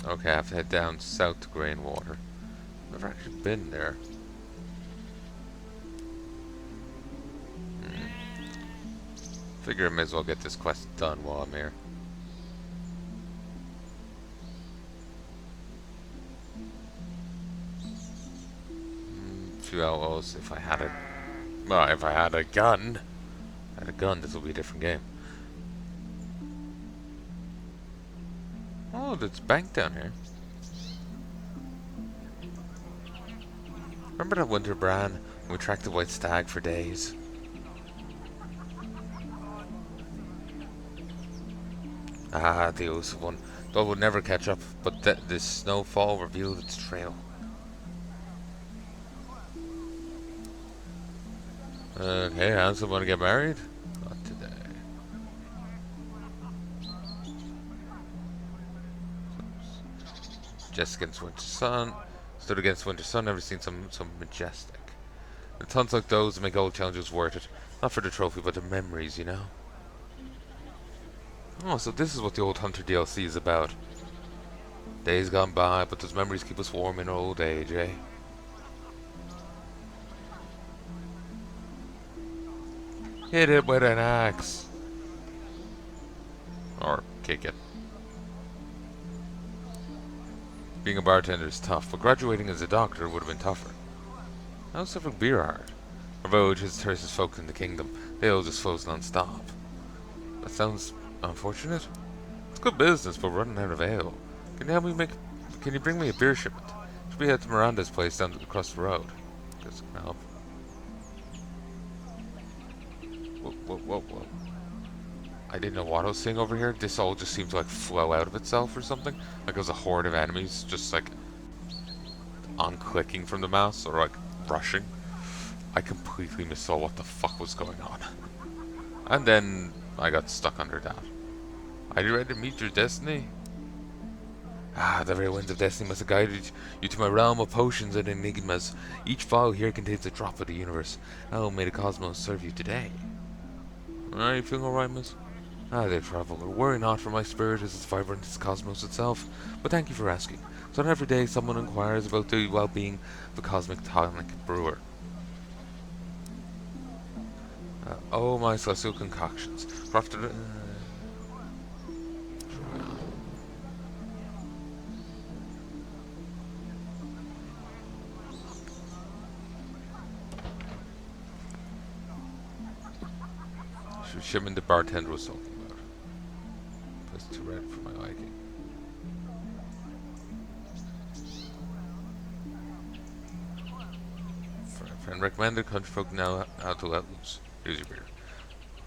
Okay, I have to head down south to Grimoire. Never actually been there. Figure I may as well get this quest done while I'm here. A few outlaws. If I had a, well, if I had a gun, this would be a different game. Oh, there's a bank down here. Remember that winter, Bran, when we tracked the white stag for days? Ah, the elusive one. Thought would never catch up, but this snowfall revealed its trail. Okay, handsome, want to get married? Not today. Just against winter sun. Stood against winter sun, never seen some majestic. The tons like those make old challenges worth it. Not for the trophy, but the memories, you know? Oh, so this is what the old Hunter DLC is about. Days gone by, but those memories keep us warm in our old age, eh? Hit it with an axe. Or kick it. Being a bartender is tough, but graduating as a doctor would have been tougher. How's serving beer hard? Our village has the tersest folk in the kingdom. They all just flows non-stop. That sounds unfortunate. It's good business, but we're running out of ale. Can you help me make... Can you bring me a beer shipment? Should we head to Miranda's place down across the road? Guess I can help. Whoa. I didn't know what I was seeing over here. This all just seemed to like flow out of itself or something. Like it was a horde of enemies just like unclicking from the mouse or like rushing. I completely missaw what the fuck was going on. And then I got stuck under that. Are you ready to meet your destiny? Ah, the very winds of destiny must have guided you to my realm of potions and enigmas. Each vial here contains a drop of the universe. Oh, may the cosmos serve you today. Are you feeling alright, miss? Ah, dear traveler, worry not, for my spirit is as vibrant as the cosmos itself. But thank you for asking. So every day someone inquires about the well-being of the cosmic tonic brewer. Oh, my celestial concoctions. Crafted... shipment the bartender was talking about. That's too red for my liking. Friend recommended country folk now how to let loose. Here's your beer.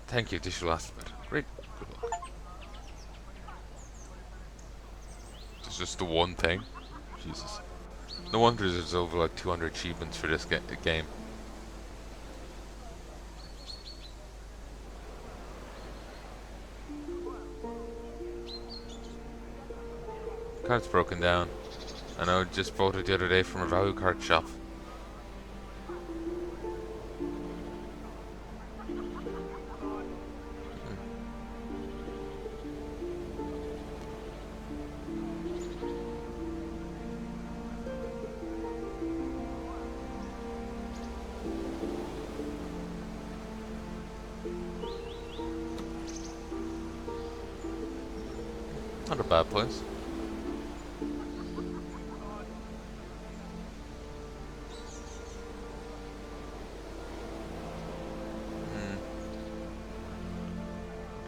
Thank you, this should last a bit. Great, good luck. It's just the one thing. Jesus. No wonder there's over like 200 achievements for this game. Cart's broken down. I know, just bought it the other day from a value card shop. Not a bad place.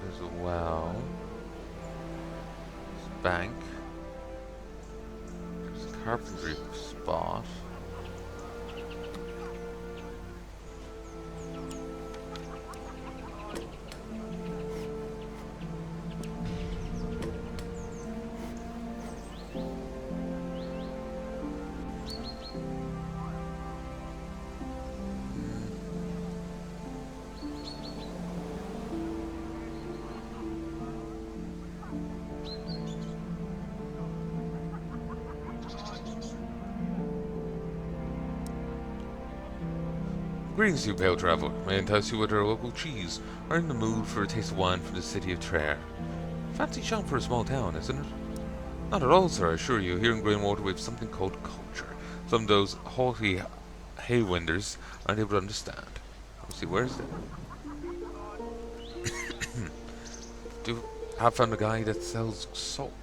There's a well. There's a bank. There's a carpentry spot. Greetings, you pale traveler. May I entice you with our local cheese? Are in the mood for a taste of wine from the city of Traer? Fancy shop for a small town, isn't it? Not at all, sir, I assure you. Here in Grimoire we have something called culture. Some of those haughty haywinders aren't able to understand. Let's see, where's it? Do have found a guy that sells salt.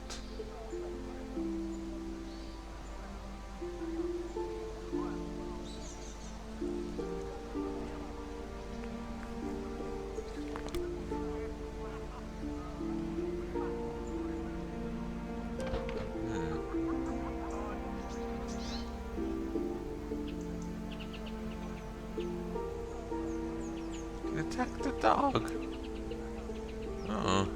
He attacked the dog. Oh.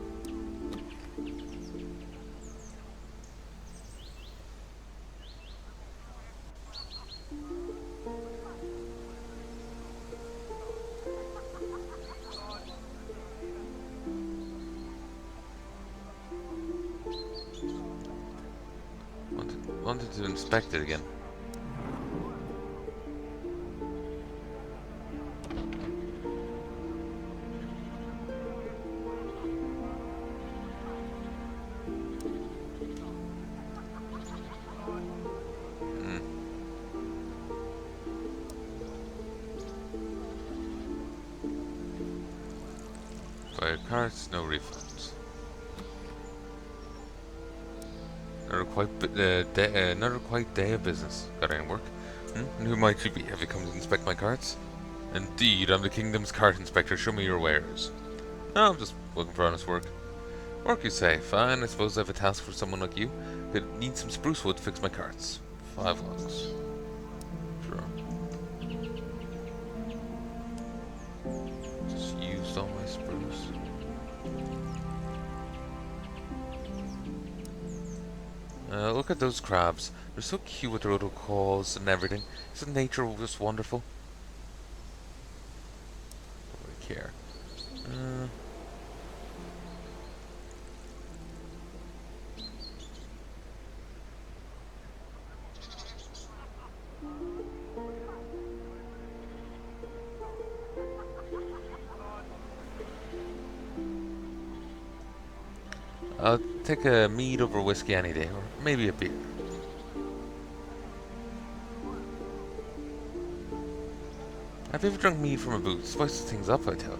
Wanted to inspect it again. Fire cards, no refunds. Another quite day of business. Got any work? And who might you be? Have you come to inspect my carts? Indeed, I'm the kingdom's cart inspector. Show me your wares. No, I'm just looking for honest work. Work, you say? Fine, I suppose I have a task for someone like you. Could need some spruce wood to fix my carts. 5 logs. Sure. Just used all my spruce. Look at those crabs. They're so cute with their little claws and everything. Isn't nature just wonderful? Don't really care. I'll take a mead over whiskey any day, or maybe a beer. Have you ever drunk mead from a boot? Spices things up, I tell you.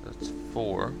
That's 4.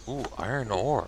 Ooh, iron ore.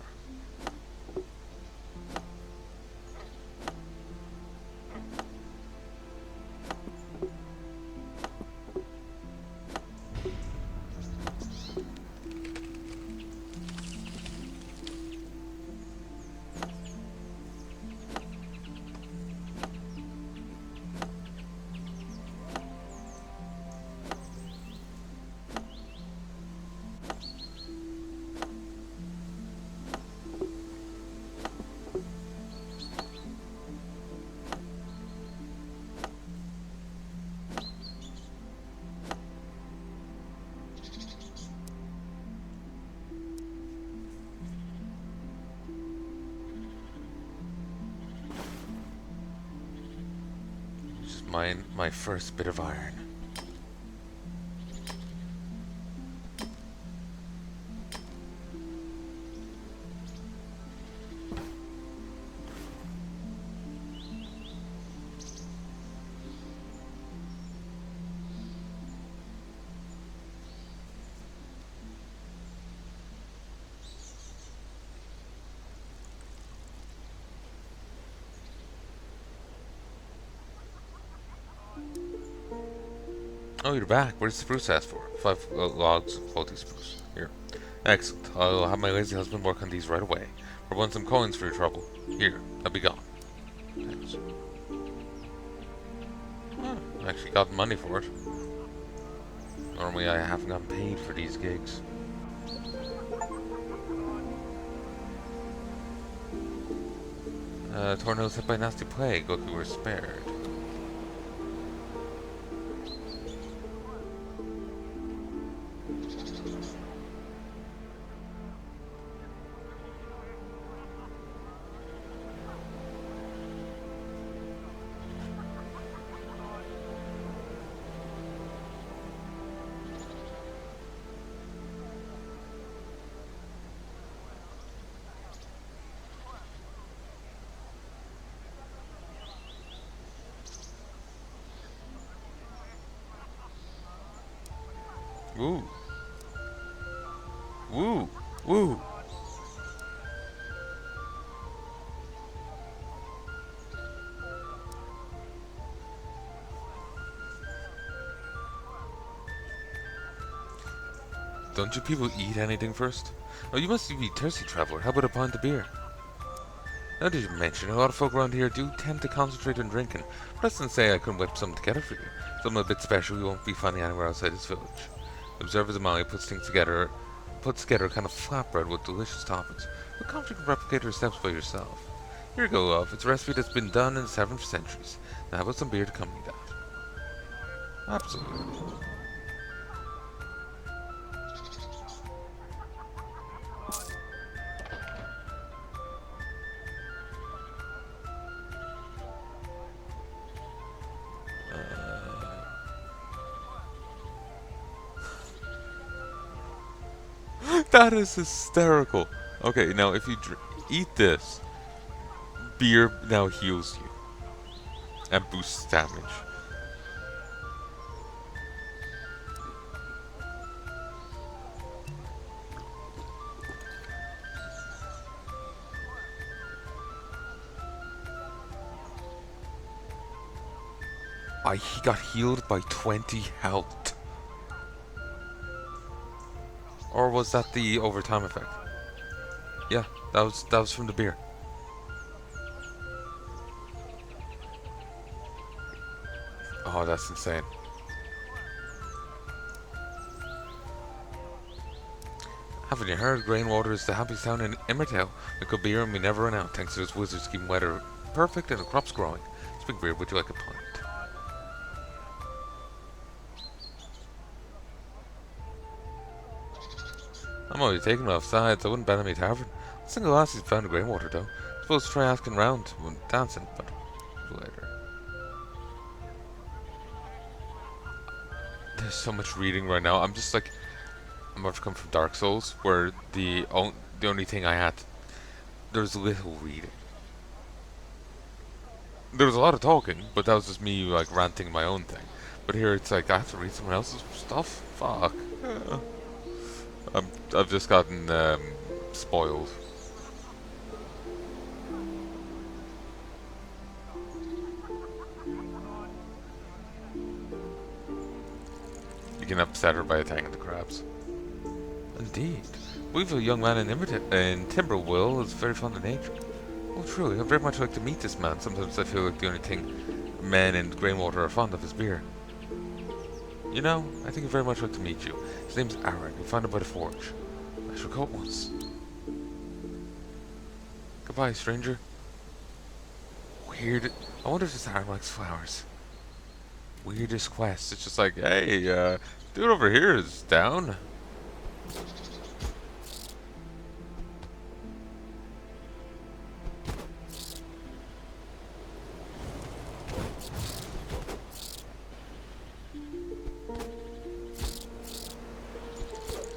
Just my first bit of iron. Oh, you're back. What does the spruce ask for? 5 logs of quality spruce. Here. Excellent. I'll have my lazy husband work on these right away. I want some coins for your trouble. Here. I'll be gone. Thanks. I actually got money for it. Normally I haven't gotten paid for these gigs. Tornadoes hit by nasty plague. Lucky we're spared. Woo. Woo. Woo. Don't you people eat anything first? Oh, you must be thirsty, traveler. How about a pint of beer? Now did you mention, a lot of folk around here do tend to concentrate on drinking. But that's not to say I couldn't whip something together for you. Something a bit special you won't be finding anywhere outside this village. The observer Zamali puts together a kind of flatbread with delicious toppings. But come you can replicate her steps by yourself. Here you go, love. It's a recipe that's been done in 7 centuries. Now how about some beer to accompany that? Absolutely. That is hysterical. Okay, now if you eat this, beer now heals you and boosts damage. He got healed by 20 health. Or was that the overtime effect? Yeah, that was from the beer. Oh, that's insane. Haven't you heard? Grimoire is the happiest town in Immertale. A good beer and we never run out thanks to this wizard's keeping weather perfect and the crops growing. Speak beer, would you like a pint? I'm only taking it offside, so I wouldn't bet on me tavern. Single lassie's found a Grimoire though. Supposed to try asking round when dancing, but later. There's so much reading right now. I'm just like, I'm about to come from Dark Souls, where the only thing I had, there's little reading. There was a lot of talking, but that was just me like ranting my own thing. But here it's like I have to read someone else's stuff. Fuck. I've just gotten spoiled. You can upset her by attacking the crabs. Indeed. We've a young man in Timberwell is very fond of nature. Oh, truly, I'd very much like to meet this man. Sometimes I feel like the only thing men in Grimoire are fond of is beer. You know, I think I'd very much like to meet you. His name's Aaron. We found him by the forge. I shall go at once. Goodbye, stranger. Weird. I wonder if this Aaron likes flowers. Weirdest quest. It's just like, hey, dude over here is down.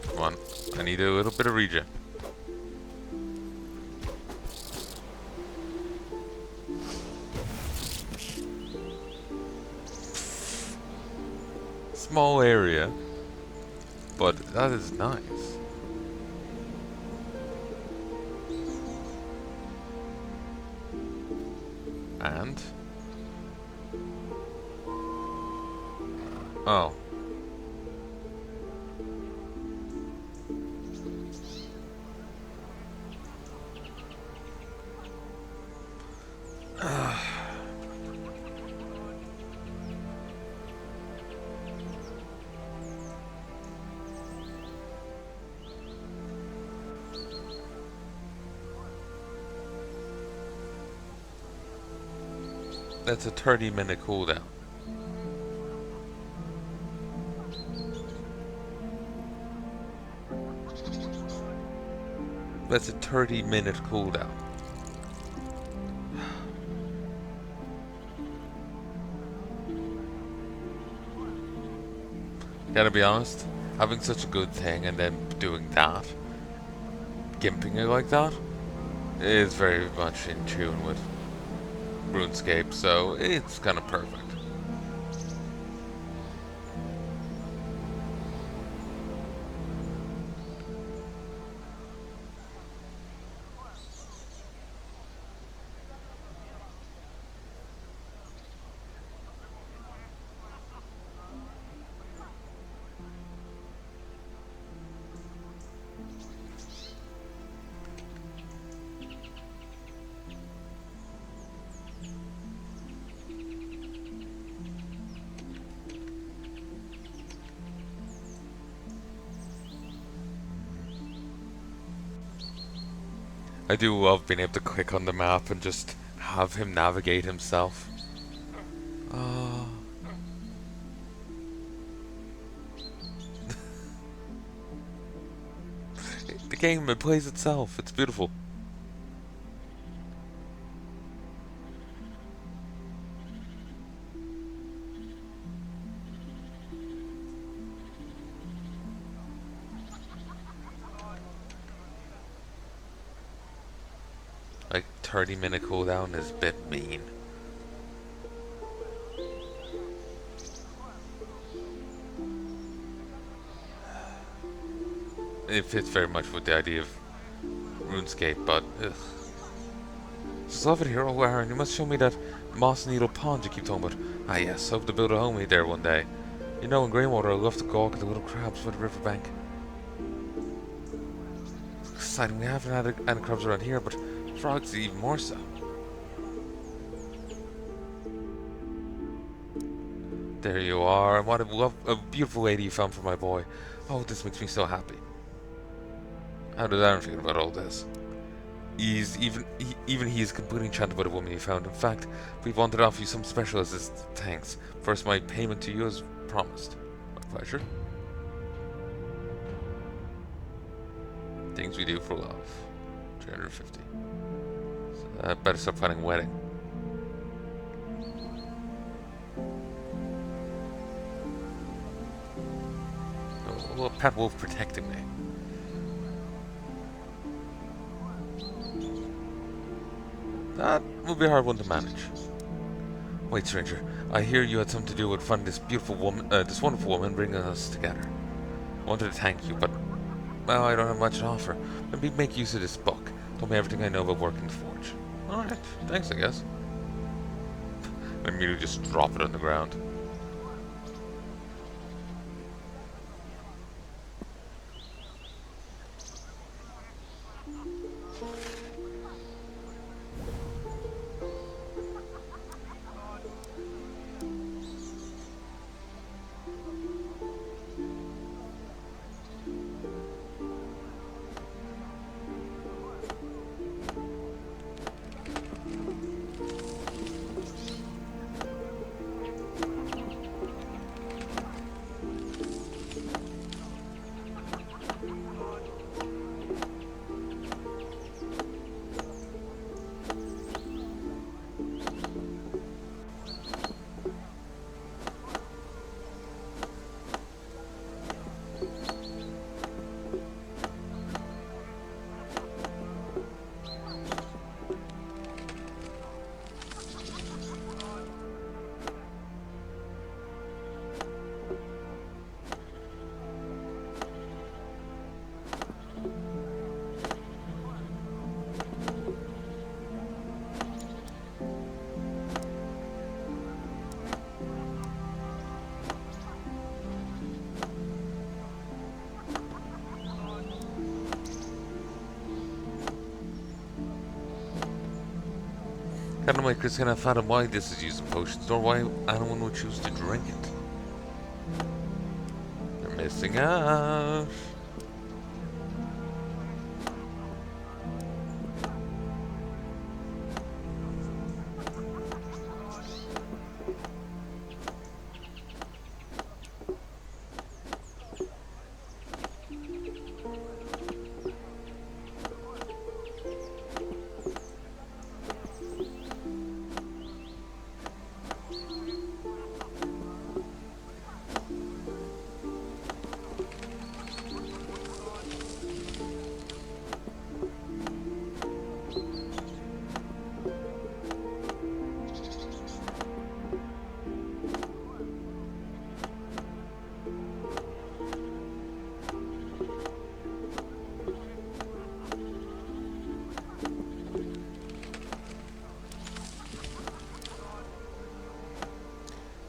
Come on. I need a little bit of regen. Small area, but that is nice. And oh, That's a 30-minute cooldown. That's a 30-minute cooldown. Gotta be honest, having such a good thing and then doing that, gimping it like that, is very much in tune with RuneScape, so it's kind of perfect. I do love being able to click on the map and just have him navigate himself. Oh. The game, it plays itself. It's beautiful. Like, 30-minute cooldown is a bit mean. It fits very much with the idea of RuneScape, but ugh. Just love it here, oh Aaron. You must show me that Moss Needle Pond you keep talking about. Ah yes, hope to build a home there one day. You know, in Grimoire, I love to gawk at the little crabs by the riverbank. It's exciting, we haven't had any crabs around here, but frogs even more so. There you are, and what a beautiful lady you found for my boy. Oh, this makes me so happy. How does Aaron feel about all this? Even he is completely enchanted by the woman he found. In fact, we wanted to offer you some special as thanks. First, my payment to you as promised. My pleasure. Things we do for love. 350. So I better start planning a wedding. Oh, a pet wolf protecting me. That will be a hard one to manage. Wait, stranger. I hear you had something to do with finding this beautiful woman, this wonderful woman, bringing us together. I wanted to thank you, but well, I don't have much to offer. Maybe make use of this book. Told me everything I know about working the forge. All right, thanks, I guess. I immediately just drop it on the ground. Kind of like Chris cannot fathom why this is using potions, nor why anyone would choose to drink it. They're missing out.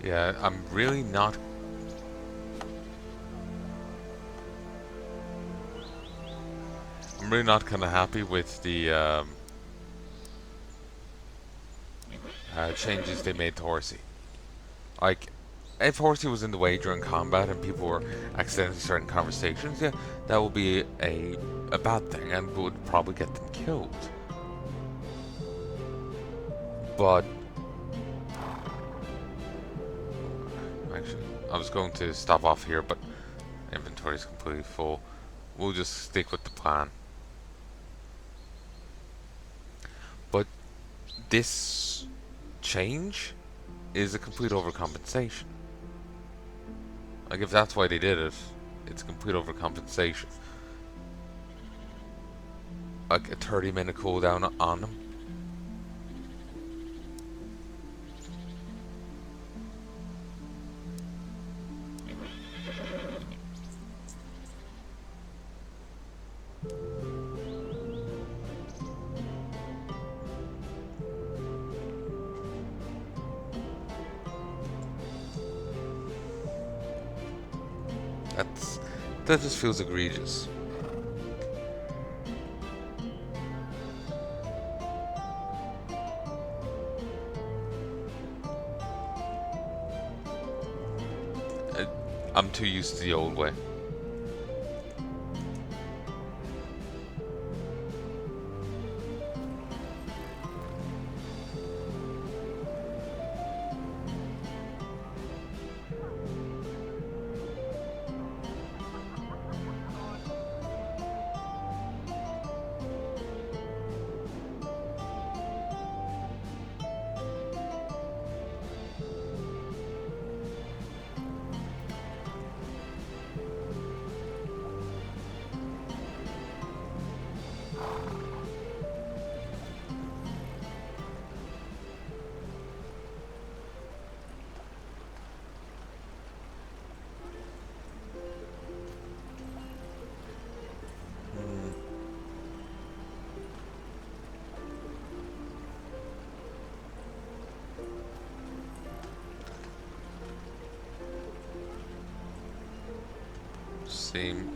Yeah, I'm really not. I'm really not kind of happy with the changes they made to Horsey. Like, if Horsey was in the way during combat and people were accidentally starting conversations, yeah, that would be a bad thing and would probably get them killed. But actually, I was going to stop off here, but inventory is completely full. We'll just stick with the plan. But this change is a complete overcompensation. Like, if that's why they did it, it's a complete overcompensation. Like a 30-minute cooldown on them. That just feels egregious. I'm too used to the old way.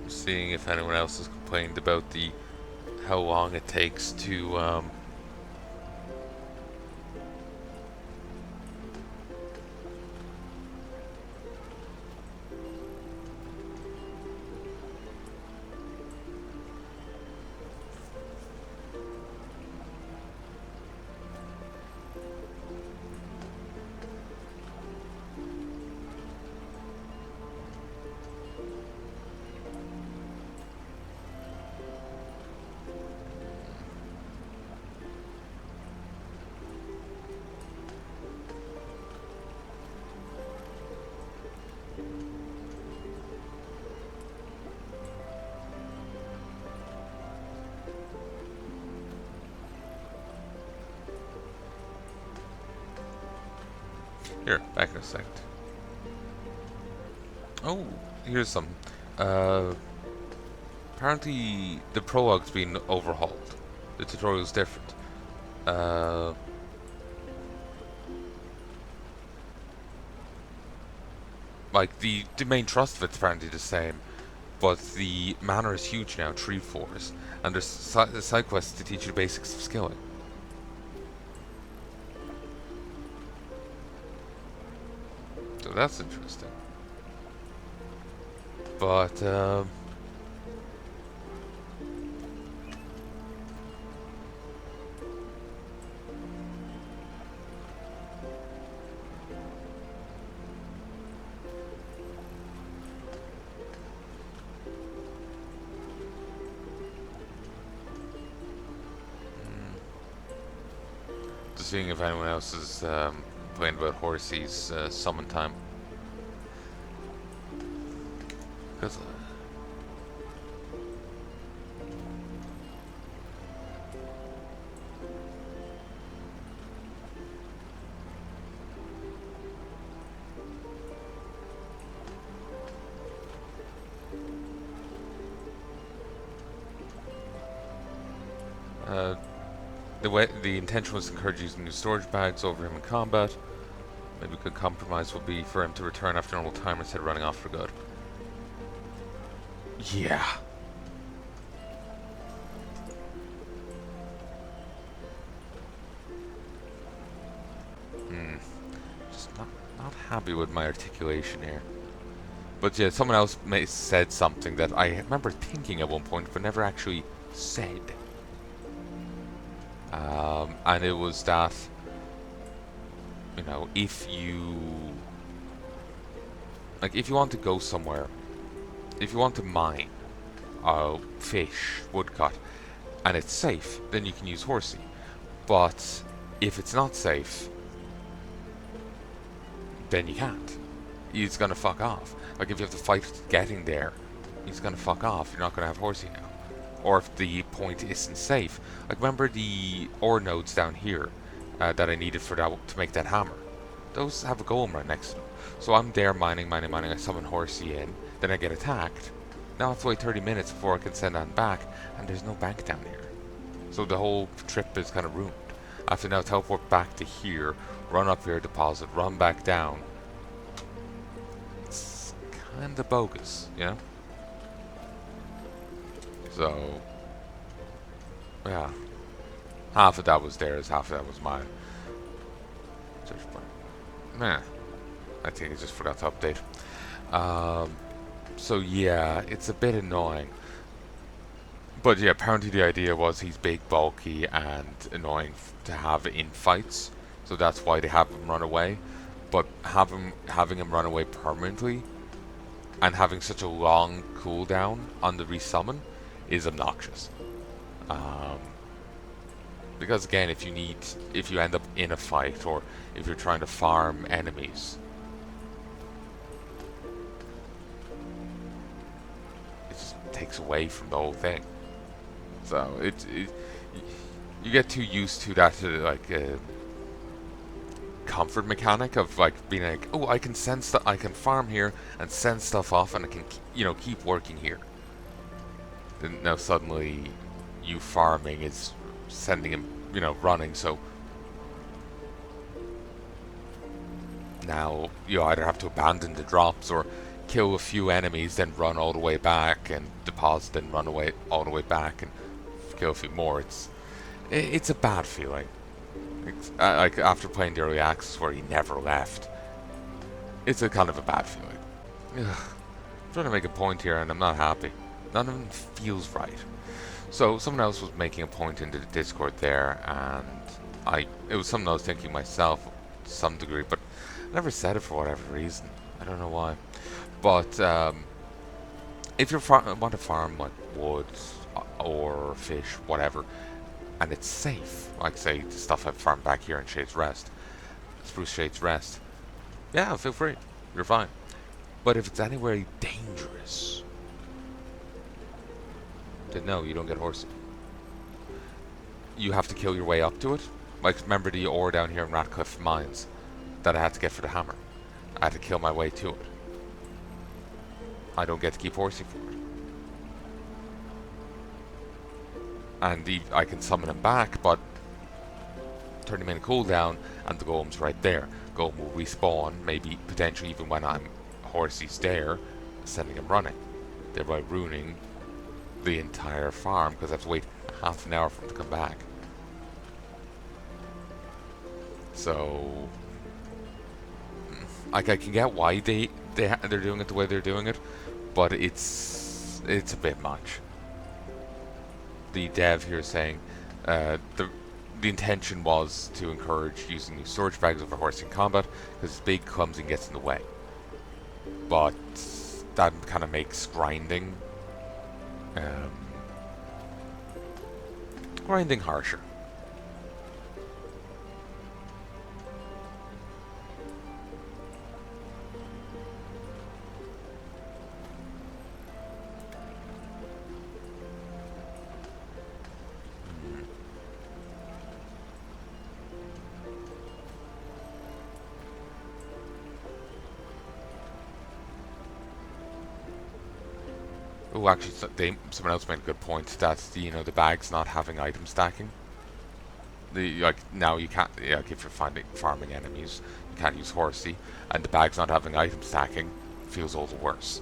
Seeing if anyone else has complained about the how long it takes to here, back in a second. Oh, here's some. Apparently the prologue's been overhauled. The tutorial's different. Like the main thrust of it's apparently the same, but the mana is huge now, 3/4s, and there's side quests to teach you the basics of skilling. So that's interesting. But just seeing if anyone else is complained about Horsey's summon time. Because the intention was to encourage using new storage bags over him in combat. Maybe a good compromise would be for him to return after normal time instead of running off for good. Yeah. Just not happy with my articulation here. But yeah, someone else said something that I remember thinking at one point, but never actually said. And it was that, you know, if you want to go somewhere, if you want to mine, fish, woodcut, and it's safe, then you can use horsey. But if it's not safe, then you can't. He's gonna fuck off. Like, if you have to fight getting there, he's gonna fuck off. You're not gonna have horsey now. Or if the point isn't safe. Like, remember the ore nodes down here that I needed for that to make that hammer? Those have a golem right next to them. So I'm there mining. I summon horsey in. Then I get attacked. Now I have to wait 30 minutes before I can send on back, and there's no bank down here. So the whole trip is kind of ruined. I have to now teleport back to here, run up here, deposit, run back down. It's kind of bogus, you know? So, yeah. Half of that was theirs, half of that was mine. Man, I think I just forgot to update. So yeah, it's a bit annoying. But yeah, apparently the idea was he's big, bulky, and annoying to have in fights. So that's why they have him run away. But having him run away permanently and having such a long cooldown on the resummon is obnoxious. Because again, if you end up in a fight, or if you're trying to farm enemies, it just takes away from the whole thing. So you get too used to that, like comfort mechanic of like being like, oh, I can send stuff, I can farm here and send stuff off, and I can keep working here. Then now suddenly, you farming is sending him, running. So now you either have to abandon the drops or kill a few enemies, then run all the way back and deposit, and run away all the way back and kill a few more. It's a bad feeling. Like after playing the early access where he never left, it's a kind of a bad feeling. Ugh. I'm trying to make a point here and I'm not happy. None of it feels right. So someone else was making a point into the Discord there, and it was something I was thinking myself to some degree, but I never said it for whatever reason. I don't know why. But if you want to farm like wood or fish, whatever, and it's safe, like say the stuff I've farmed back here in Shade's Rest, Spruce Shade's Rest, yeah, feel free. You're fine. But if it's anywhere dangerous, then no, you don't get horsey. You have to kill your way up to it. Like, remember the ore down here in Ratcliffe Mines that I had to get for the hammer? I had to kill my way to it. I don't get to keep horsey for it. And I can summon him back, but 30-minute cooldown, and the golem's right there. Golem will respawn, maybe potentially even when horsey's there, sending him running, thereby ruining the entire farm because I have to wait half an hour for him to come back. So, like, I can get why they're doing it the way they're doing it, but it's a bit much. The dev here is saying the intention was to encourage using these storage bags over horse in combat because it's big, clumsy, and gets in the way. But that kind of makes grinding harsher. Oh, actually, someone else made a good point that the bag's not having item stacking. Like now you can't, like if you're farming enemies, you can't use horsey, and the bag's not having item stacking feels all the worse.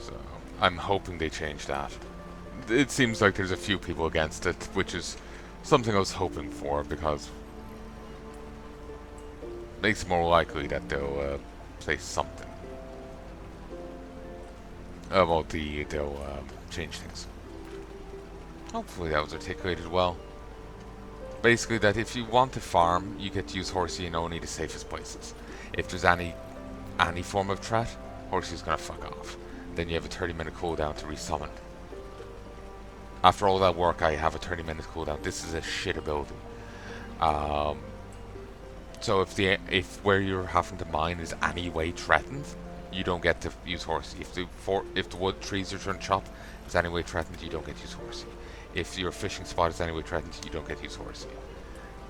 So I'm hoping they change that. It seems like there's a few people against it, which is something I was hoping for because it makes it more likely that they'll place something. Well, they'll change things. Hopefully that was articulated well. Basically, that if you want to farm, you get to use horsey in only the safest places. If there's any form of threat, horsey's gonna fuck off. Then you have a 30-minute cooldown to resummon. After all that work, I have a 30-minute cooldown. This is a shit ability. So if where you're having to mine is any way threatened, you don't get to use horsey. If the wood trees you're trying to chop is any way threatened, you don't get to use horsey. If your fishing spot is any way threatened, you don't get to use horsey.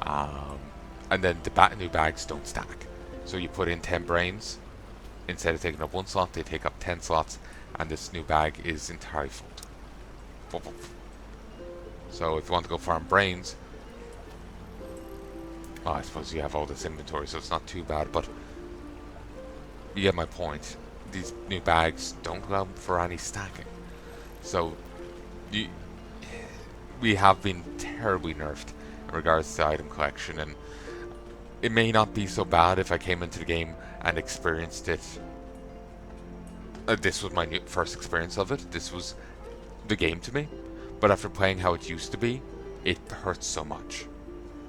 And then the new bags don't stack. So you put in 10 brains, instead of taking up 1 slot, they take up 10 slots, and this new bag is entirely full. So if you want to go farm brains, well, I suppose you have all this inventory, so it's not too bad, but you get my point. These new bags don't allow for any stacking. So we have been terribly nerfed in regards to item collection, and it may not be so bad if I came into the game and experienced it. This was my first experience of it. This was the game to me. But after playing how it used to be, it hurts so much.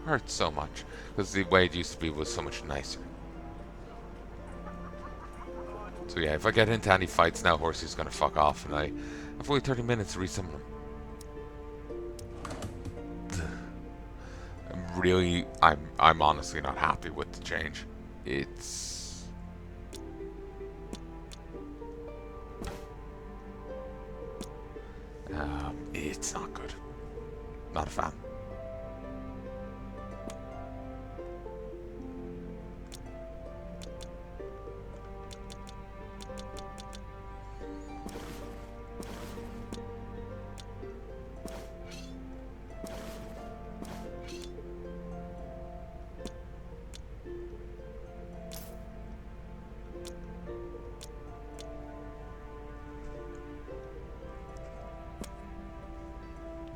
Hurts so much. Because the way it used to be was so much nicer. So yeah, if I get into any fights now, Horsey's gonna fuck off, and I have only 30 minutes to resummon him. I'm honestly not happy with the change. It's not good. Not a fan.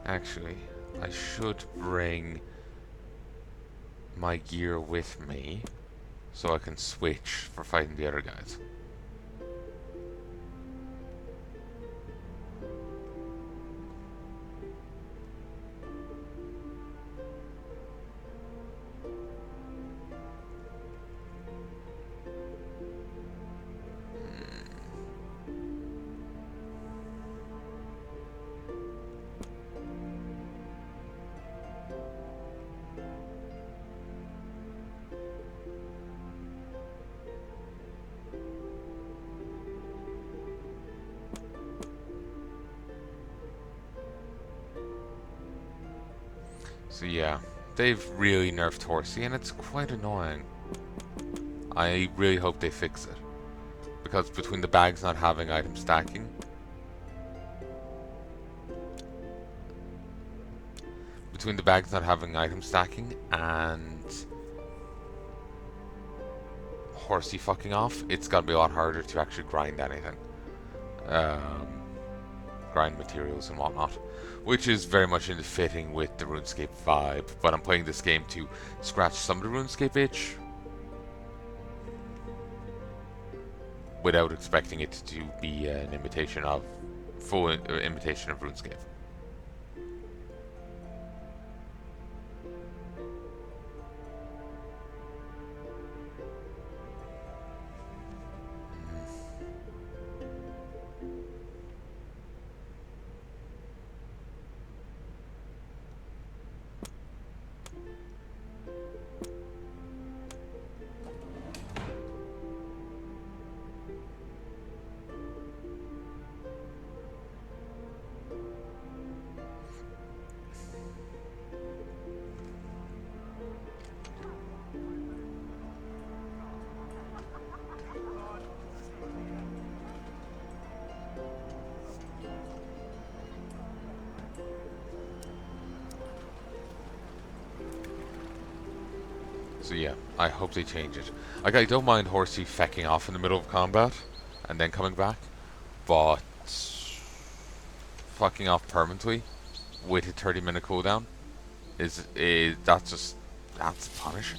Actually, I should bring my gear with me so I can switch for fighting the other guys. So yeah, they've really nerfed Horsey, and it's quite annoying. I really hope they fix it. Because between the bags not having item stacking, and Horsey fucking off, it's gotta be a lot harder to actually grind anything. Grind materials and whatnot, which is very much in the fitting with the RuneScape vibe, but I'm playing this game to scratch some of the RuneScape itch without expecting it to be an full imitation of RuneScape. So yeah, I hope they change it. Like, I don't mind Horsey fecking off in the middle of combat and then coming back, but fucking off permanently with a 30-minute cooldown is that's punishing.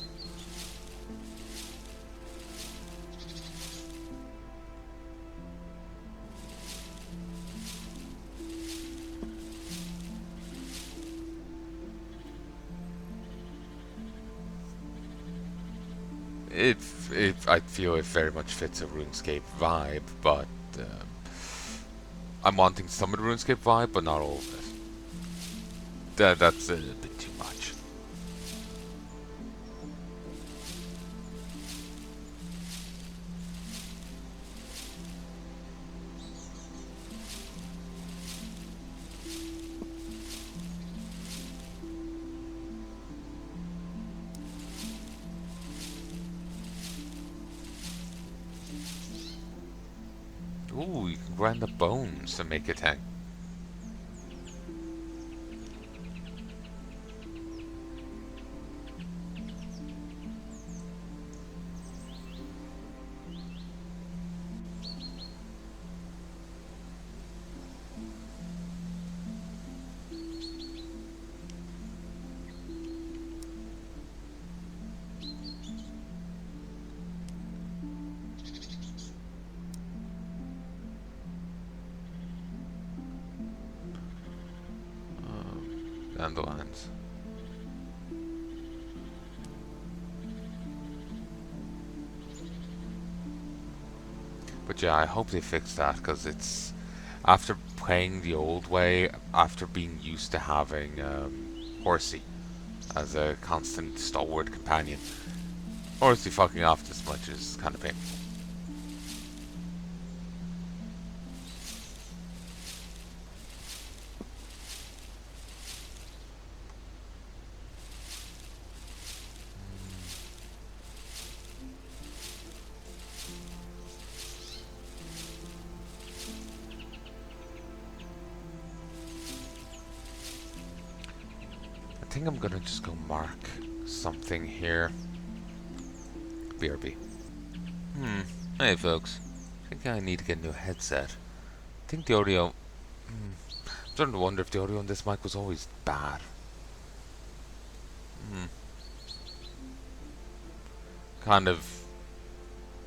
I feel it very much fits a RuneScape vibe, but I'm wanting some of the RuneScape vibe, but not all of it. That's a bit too much. Ooh, you can grind the bones to make a tank. Dandelions. But yeah, I hope they fix that, because it's after playing the old way, after being used to having Horsey as a constant stalwart companion, Horsey fucking off this much is kind of painful. I think I'm gonna just go mark something here. BRB. Hey folks. I think I need to get a new headset. I think the audio... I'm starting to wonder if the audio on this mic was always bad. Kind of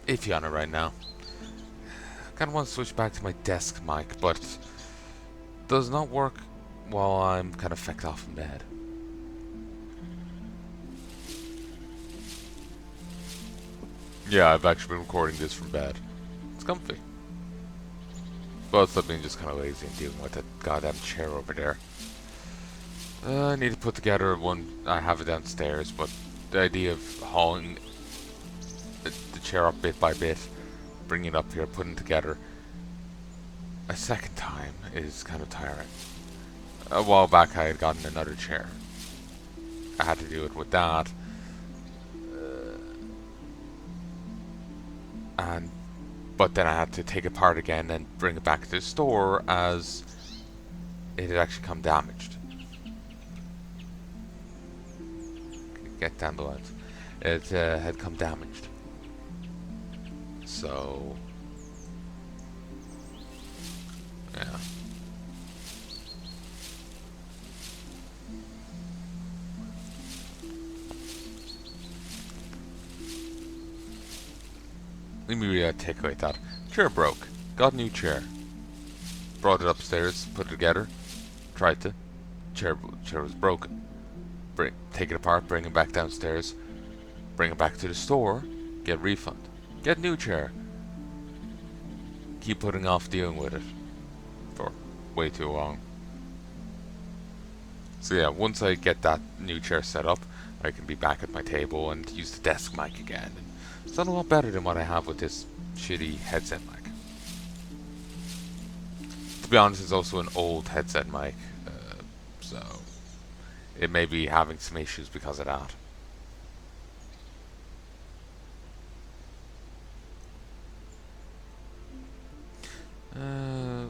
iffy on it right now. I kind of want to switch back to my desk mic, but does not work while I'm kind of fecked off in bed. Yeah, I've actually been recording this from bed. It's comfy. But it's being just kind of lazy and dealing with that goddamn chair over there. I need to put together one. I have it downstairs, but the idea of hauling the chair up bit by bit, bringing it up here, putting it together a second time is kind of tiring. A while back I had gotten another chair. I had to do it with that. But then I had to take it apart again and bring it back to the store as it had actually come damaged. Get dandelions. It had come damaged. So, yeah. Let me rearticulate that. Chair broke. Got a new chair. Brought it upstairs, put it together. Tried to. Chair was broken. Take it apart, bring it back downstairs. Bring it back to the store. Get refund. Get new chair. Keep putting off dealing with it for way too long. So yeah, once I get that new chair set up, I can be back at my table and use the desk mic again. And it's done a lot better than what I have with this shitty headset mic. To be honest, it's also an old headset mic, so it may be having some issues because of that.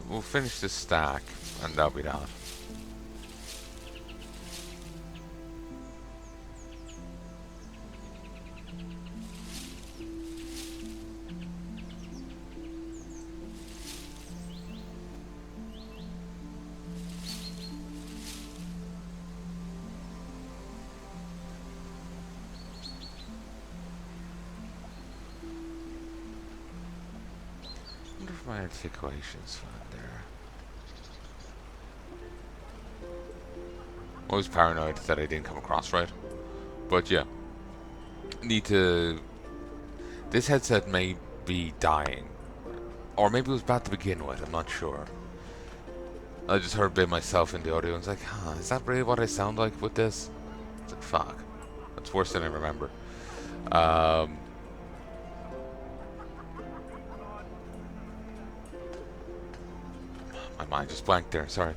We'll finish this stack, and that'll be that. my articulation's fine there. Always paranoid that I didn't come across right. But yeah. Need to... This headset may be dying. Or maybe it was bad to begin with, I'm not sure. I just heard a bit myself in the audio and was like, huh, is that really what I sound like with this? It's like, fuck. That's worse than I remember. My mind just blanked there, sorry.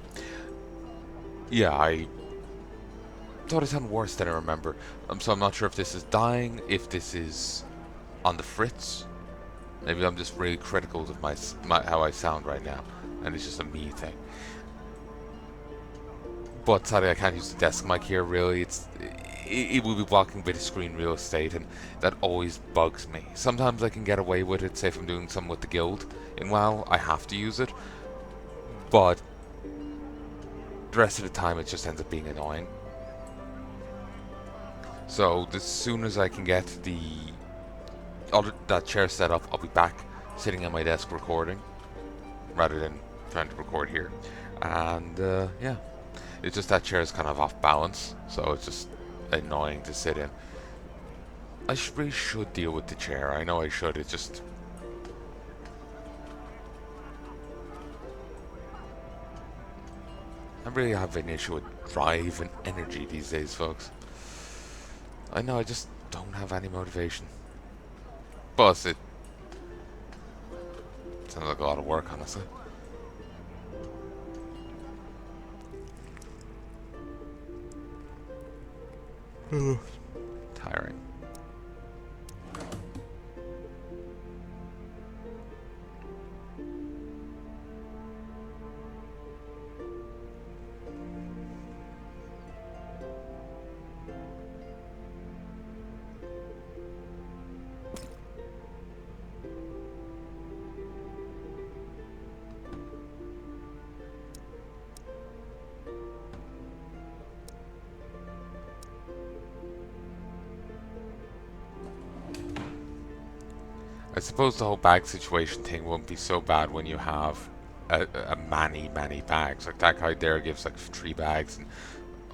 Yeah, I thought it sounded worse than I remember. So I'm not sure if this is dying, if this is on the fritz. Maybe I'm just really critical of my how I sound right now, and it's just a me thing. But sadly, I can't use the desk mic here. Really, it will be blocking a bit of screen real estate, and that always bugs me. Sometimes I can get away with it. Say if I'm doing something with the guild in WoW, I have to use it. But the rest of the time, it just ends up being annoying. So as soon as I can get that chair set up, I'll be back sitting at my desk recording, rather than trying to record here. And yeah, it's just that chair is kind of off balance, so it's just annoying to sit in. I really should deal with the chair. I know I should. It's just... I really have an issue with drive and energy these days, folks. I know I just don't have any motivation. Plus, it sounds like a lot of work, honestly. Tiring. I suppose the whole bag situation thing won't be so bad when you have many bags. Like that guy there gives like 3 bags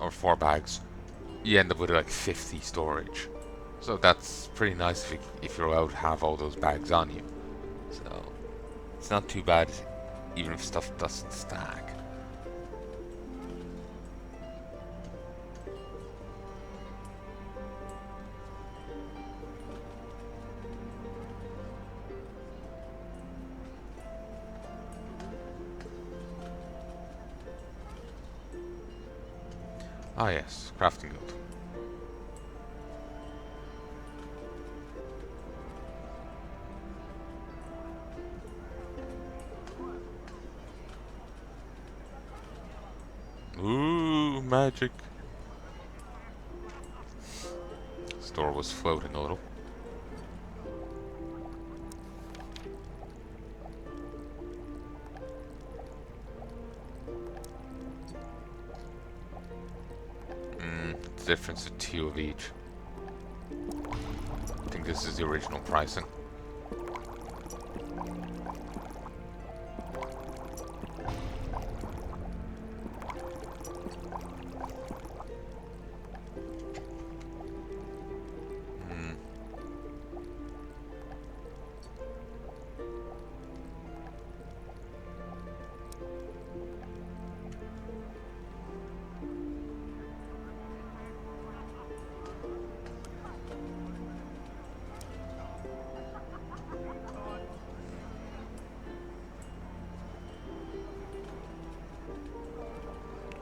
or 4 bags. You end up with like 50 storage. So that's pretty nice if you're allowed to have all those bags on you. So it's not too bad even if stuff doesn't stack. Ah yes, crafting guild. Ooh, magic. Store was floating a little. Difference of 2 of each. I think this is the original pricing.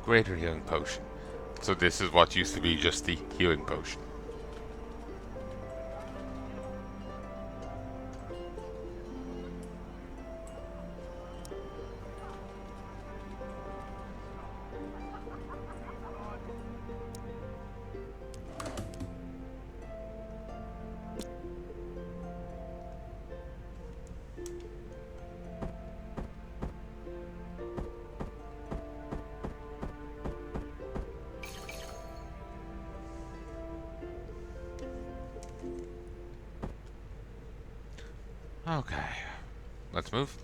Greater healing potion. So this is what used to be just the healing potion. Okay, let's move.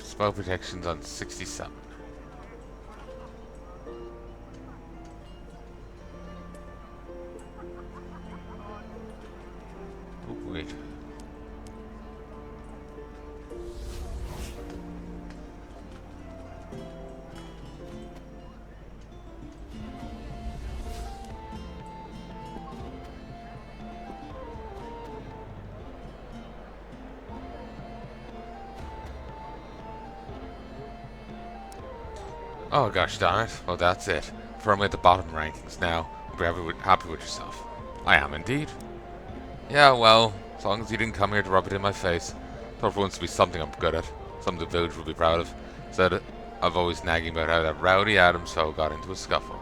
Spell protections on 67. Oh, wait. Oh gosh darn it. Well, that's it. Firmly at the bottom rankings now. Hope you're happy with yourself. I am indeed. Yeah, well, as long as you didn't come here to rub it in my face. Thought for once to be something I'm good at. Something the village will be proud of. Said I've always nagging about how that rowdy Adams fellow got into a scuffle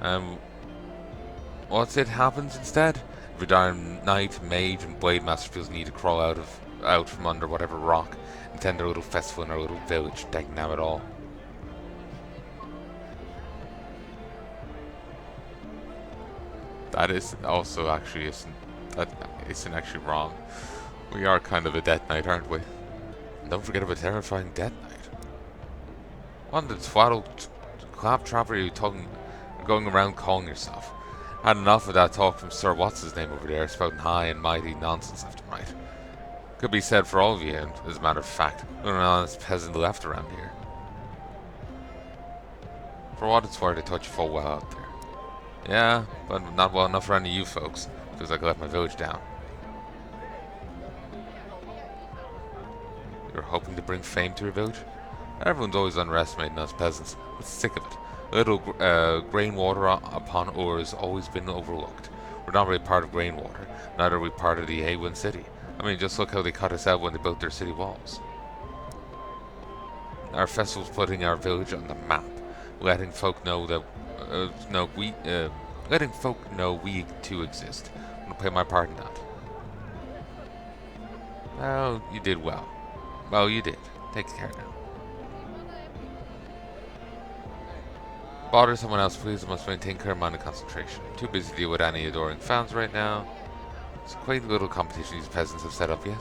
again. What's it happens instead? Every darn knight, mage, and blade master feels the need to crawl out from under whatever rock and attend their little festival in our little village, taking them it all. That is also actually isn't actually wrong. We are kind of a death knight, aren't we? And don't forget about terrifying death knight. What the twaddle claptrap are you going around calling yourself? Had enough of that talk from Sir What's-his-name over there, spouting high and mighty nonsense left and right. Could be said for all of you, and as a matter of fact, not an honest peasant left around here. For what it's worth, I taught you full well out there. Yeah, but not well enough for any of you folks. Feels like I let my village down. You're hoping to bring fame to your village? Everyone's always underestimating us peasants. I'm sick of it. A little grain water upon ore has always been overlooked. We're not really part of grain water. Neither are we part of the A1 city. I mean, just look how they cut us out when they built their city walls. Our festival's putting our village on the map, letting folk know that letting folk know we too exist. I'm gonna play my part in that. Well, you did well. Well, you did. Take care now. Bother someone else, please. I must maintain clear mind and concentration. I'm too busy to deal with any adoring fans right now. It's a quaint little competition these peasants have set up, yes?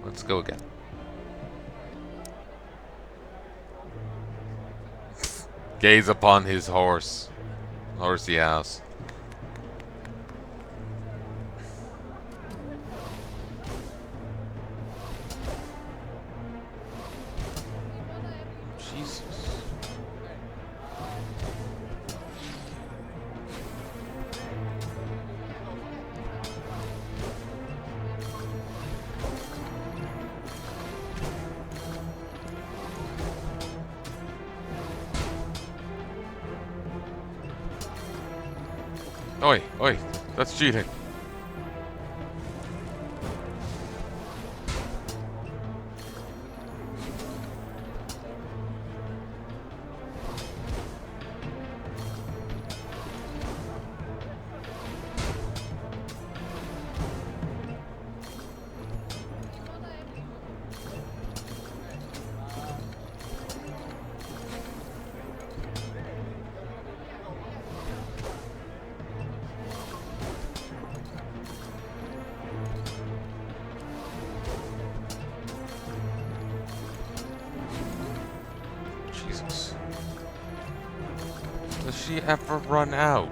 Let's go again. Gaze upon his horse. Horsey ass. Jesus. Oi, oi, that's cheating. Does she ever run out?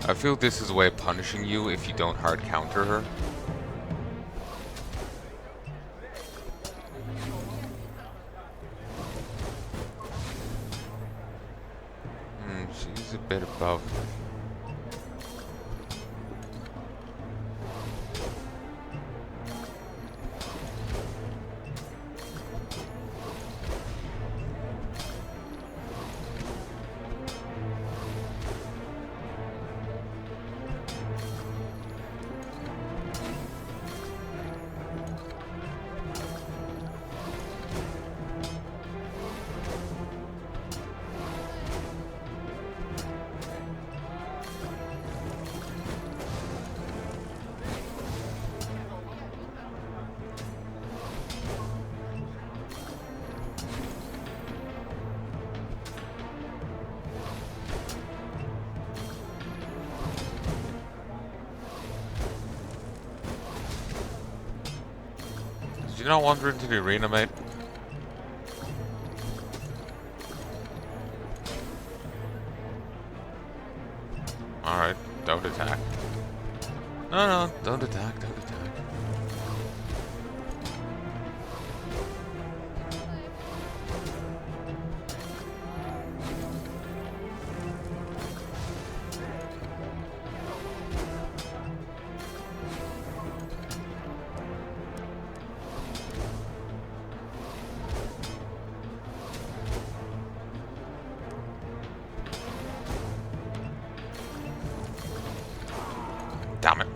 I feel this is a way of punishing you if you don't hard counter her. She's a bit above. Did you not wander into the arena, mate? Alright, don't attack. No, don't attack, don't attack. Damn it.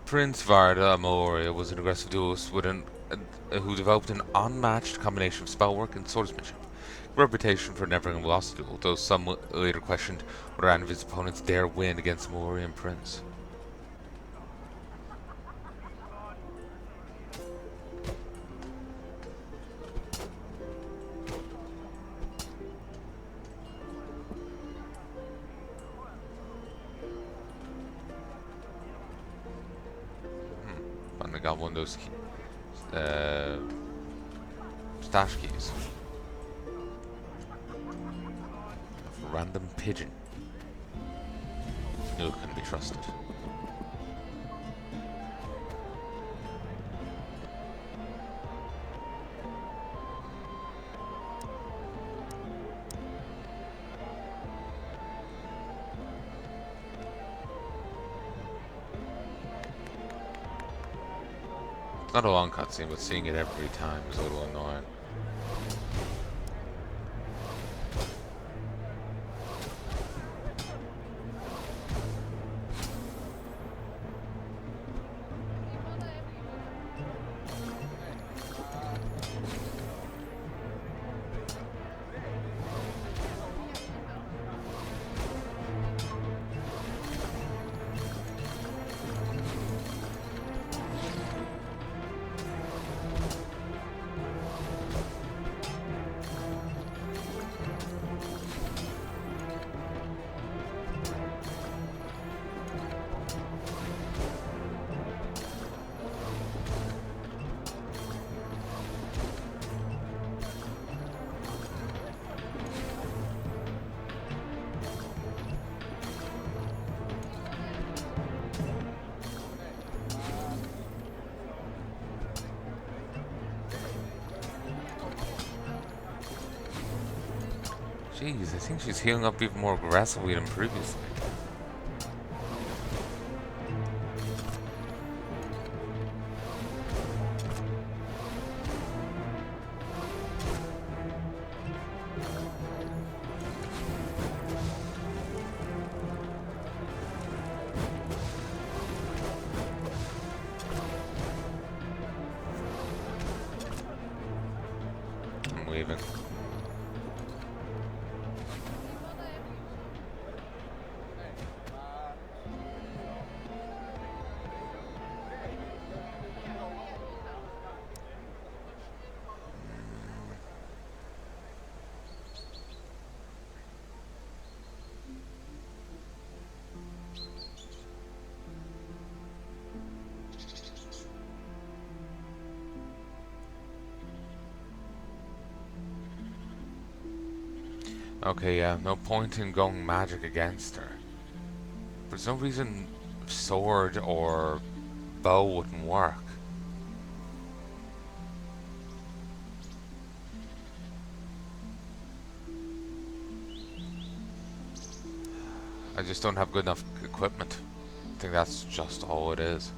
Prince Varda Moria was an aggressive duelist who developed an unmatched combination of spellwork and swordsmanship. A reputation for never having lost a duel, though some later questioned whether any of his opponents dare win against the Morian Prince. I got one of those stash keys. A random pigeon. No can be trusted. It's not a long cutscene, but seeing it every time is a little annoying. Jeez, I think she's healing up even more aggressively than previously. I'm leaving. Okay, yeah, no point in going magic against her. For some reason, sword or bow wouldn't work. I just don't have good enough equipment. I think that's just all it is.